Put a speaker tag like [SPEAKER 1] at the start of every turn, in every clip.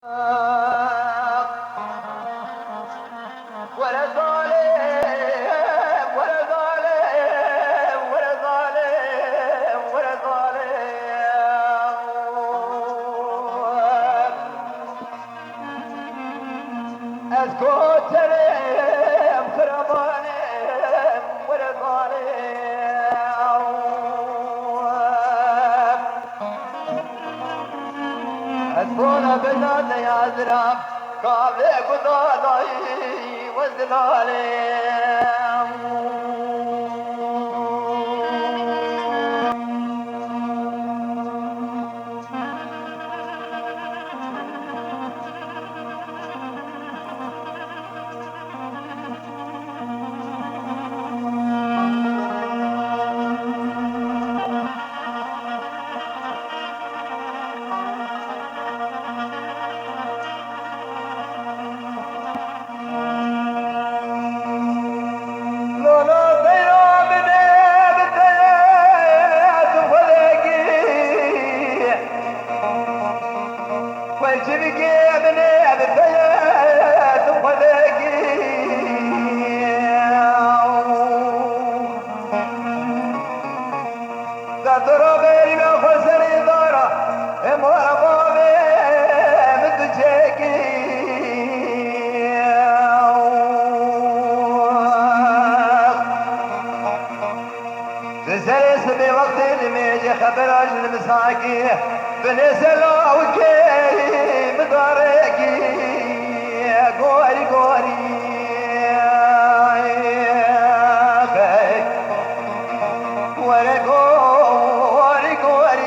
[SPEAKER 1] ولا ظالم ولا ظالم ولا ظالم ولا ظالم اسكت سلام خربانم ولا ظالم اسكون بلاد يا زراب قابل قضاء والظلام زلس بوقت الميجي خبر اجل مساقي بنسلا وكي مداركي قوري قوري وري قوري قوري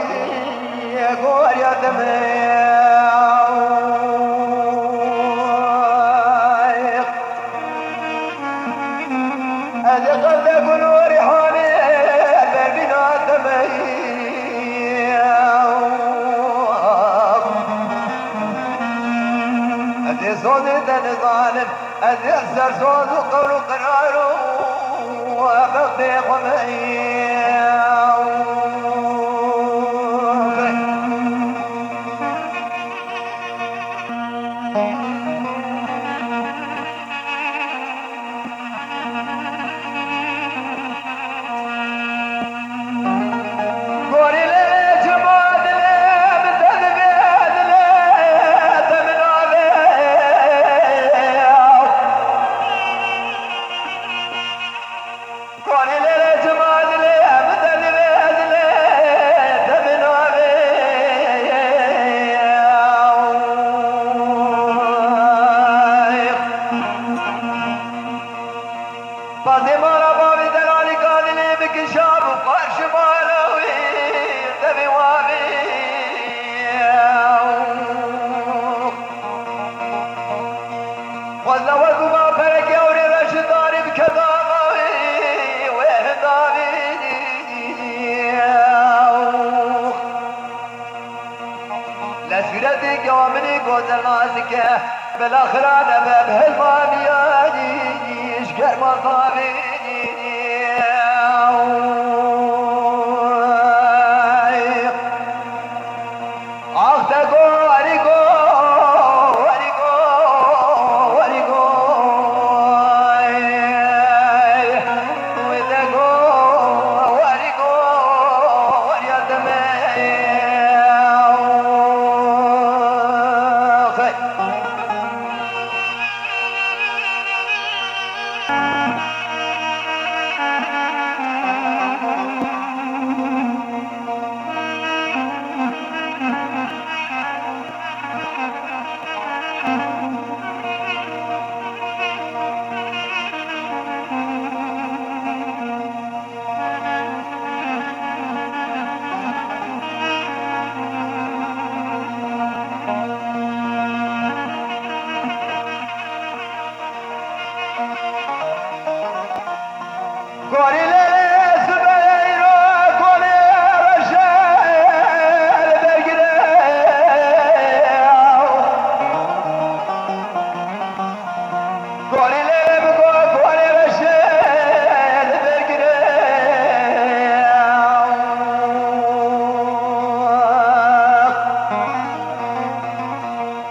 [SPEAKER 1] قوري يا دمي صوت ظالم أذير صوت قول قرار وبقي قمي لسجرتك ومني قوز الناسك بالاخر انا بهالمانياني اشكر مصابي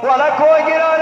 [SPEAKER 1] ولا كوجرا